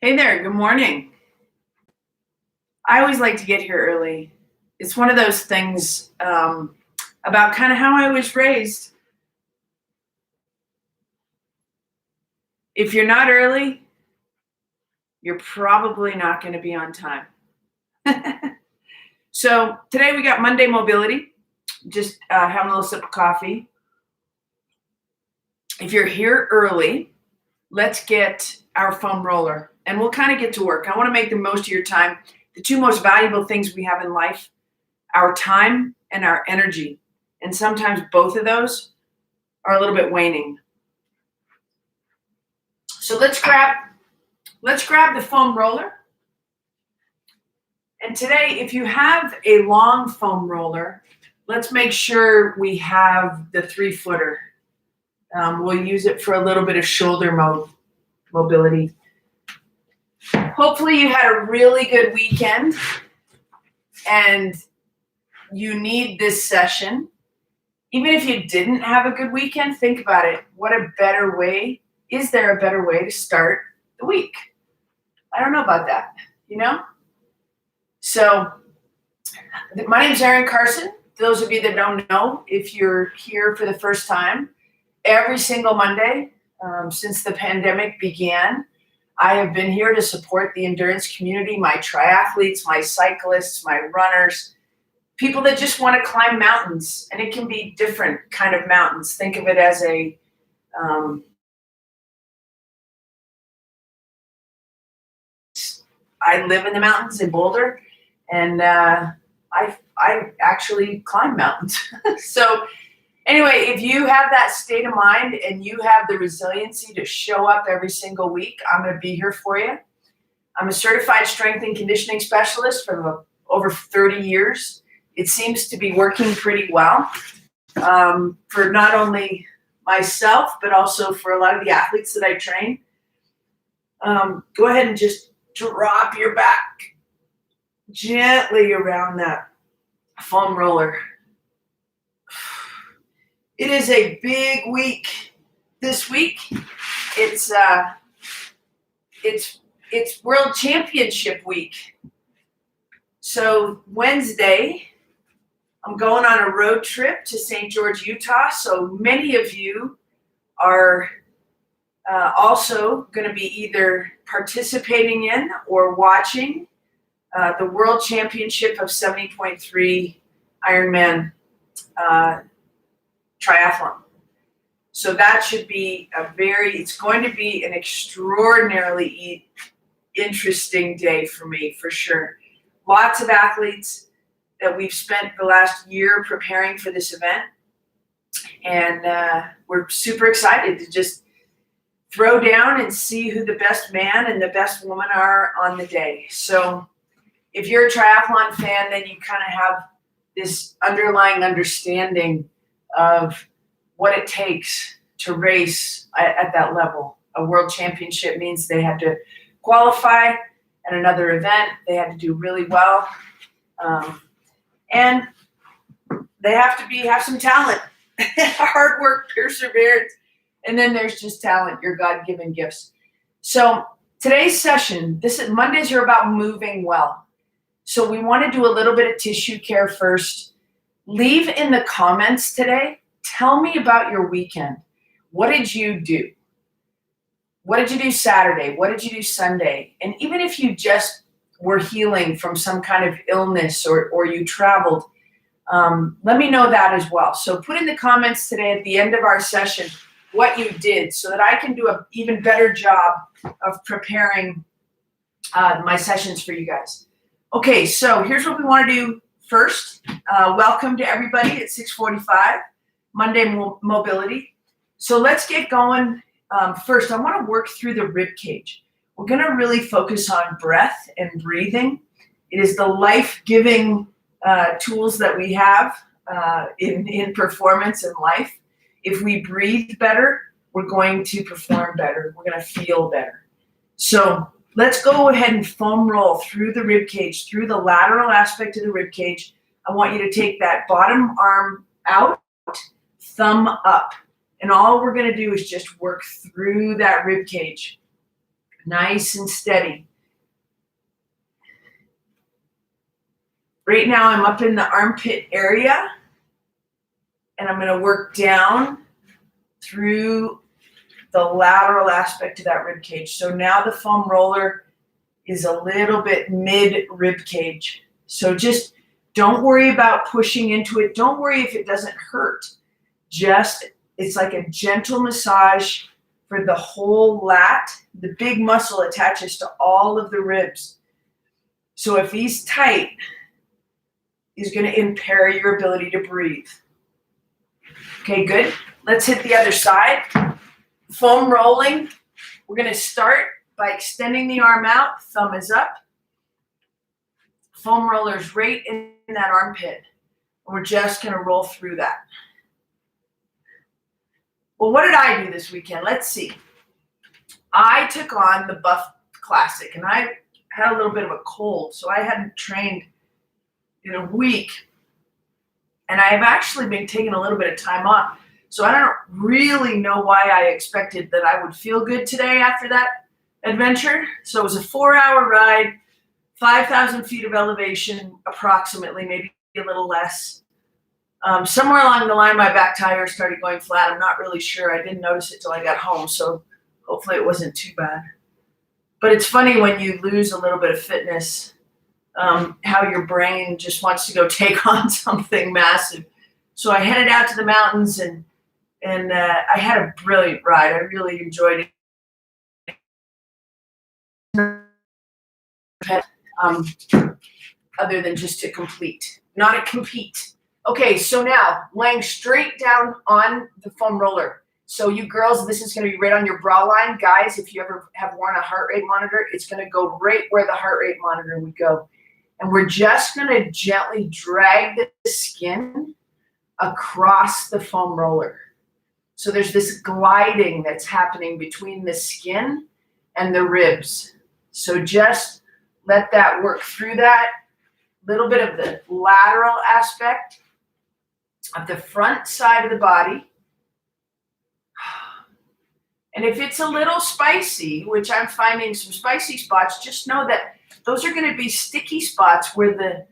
Hey there, good morning. I always like to get here early. It's one of those things about kind of how I was raised. If you're not early, you're probably not going to be on time. So today we got Monday mobility, just having a little sip of coffee. If you're here early, let's get our foam roller and we'll kind of get to work. I want to make the most of your time. The two most valuable things we have in life, our time and our energy. And sometimes both of those are a little bit waning. So let's grab the foam roller. And today, if you have a long foam roller, let's make sure we have the 3-footer. We'll use it for a little bit of shoulder mobility. Hopefully you had a really good weekend and you need this session. Even if you didn't have a good weekend, think about it. Is there a better way to start the week? I don't know about that, So my name is Erin Carson. Those of you that don't know, if you're here for the first time, every single Monday since the pandemic began, I have been here to support the endurance community, my triathletes, my cyclists, my runners, people that just want to climb mountains. And it can be different kind of mountains. Think of it as I live in the mountains in Boulder, and I actually climb mountains. So anyway, if you have that state of mind and you have the resiliency to show up every single week, I'm going to be here for you. I'm a certified strength and conditioning specialist for over 30 years. It seems to be working pretty well for not only myself, but also for a lot of the athletes that I train. Go ahead and just drop your back gently around that foam roller. It is a big week this week. It's World Championship week. So Wednesday, I'm going on a road trip to St. George, Utah. So many of you are also going to be either participating in or watching the World Championship of 70.3 Ironman triathlon. So that should be it's going to be an extraordinarily interesting day for me, for sure. Lots of athletes that we've spent the last year preparing for this event. And we're super excited to just throw down and see who the best man and the best woman are on the day. So if you're a triathlon fan, then you kind of have this underlying understanding of what it takes to race at that level. A world championship means they had to qualify at another event. They had to do really well. And they have to have some talent, hard work, perseverance, and then there's just talent, your God-given gifts. So today's session, Mondays are about moving well. So we want to do a little bit of tissue care first. Leave in the comments today. Tell me about your weekend. What did you do? What did you do Saturday? What did you do Sunday? And even if you just were healing from some kind of illness or you traveled, let me know that as well. So put in the comments today at the end of our session what you did so that I can do an even better job of preparing my sessions for you guys. Okay, so here's what we want to do first. Welcome to everybody at 6:45, Monday Mobility. So let's get going. First, I want to work through the rib cage. We're going to really focus on breath and breathing. It is the life-giving tools that we have in performance and life. If we breathe better, we're going to perform better. We're going to feel better. So let's go ahead and foam roll through the rib cage, through the lateral aspect of the rib cage. I want you to take that bottom arm out, thumb up. And all we're going to do is just work through that rib cage. Nice and steady. Right now I'm up in the armpit area, and I'm going to work down through the lateral aspect of that rib cage. So now the foam roller is a little bit mid rib cage. So just don't worry about pushing into it. Don't worry if it doesn't hurt. Just, it's like a gentle massage for the whole lat. The big muscle attaches to all of the ribs. So if he's tight, he's going to impair your ability to breathe. Okay, good. Let's hit the other side. Foam rolling. We're going to start by extending the arm out. Thumb is up. Foam rollers right in that armpit. And we're just going to roll through that. Well, what did I do this weekend? Let's see. I took on the Buff Classic, and I had a little bit of a cold, so I hadn't trained in a week. And I have actually been taking a little bit of time off. So I don't really know why I expected that I would feel good today after that adventure. So it was a 4-hour ride, 5,000 feet of elevation, approximately, maybe a little less. Somewhere along the line, my back tire started going flat. I'm not really sure. I didn't notice it till I got home, so hopefully it wasn't too bad. But it's funny when you lose a little bit of fitness, how your brain just wants to go take on something massive. So I headed out to the mountains, and I had a brilliant ride. I really enjoyed it. Other than just to complete, not to compete. Okay, so now laying straight down on the foam roller. So you girls, this is going to be right on your bra line. Guys, if you ever have worn a heart rate monitor, it's going to go right where the heart rate monitor would go. And we're just going to gently drag the skin across the foam roller. So there's this gliding that's happening between the skin and the ribs. So just let that work through that. Little bit of the lateral aspect of the front side of the body. And if it's a little spicy, which I'm finding some spicy spots, just know that those are going to be sticky spots where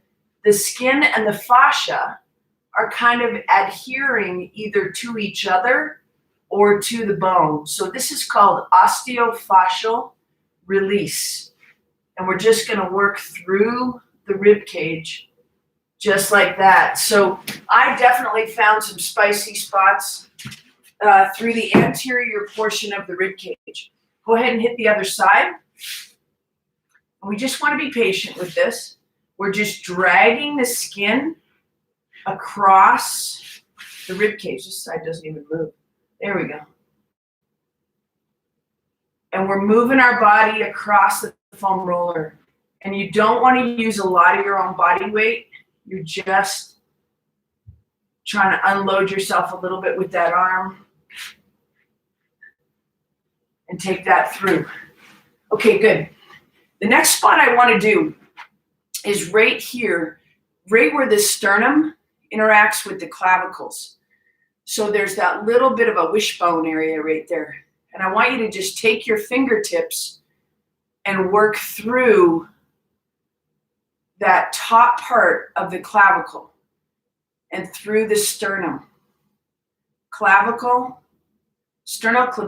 the skin and the fascia are kind of adhering either to each other or to the bone. So this is called osteofascial release. And we're just going to work through the rib cage just like that. So I definitely found some spicy spots through the anterior portion of the rib cage. Go ahead and hit the other side. And we just want to be patient with this. We're just dragging the skin across the rib cage. This side doesn't even move. There we go. And we're moving our body across the foam roller. And you don't want to use a lot of your own body weight. You're just trying to unload yourself a little bit with that arm and take that through. Okay, good. The next spot I want to do is right here, right where the sternum interacts with the clavicles. So there's that little bit of a wishbone area right there. And I want you to just take your fingertips and work through that top part of the clavicle and through the sternum. Clavicle, sternoclavicular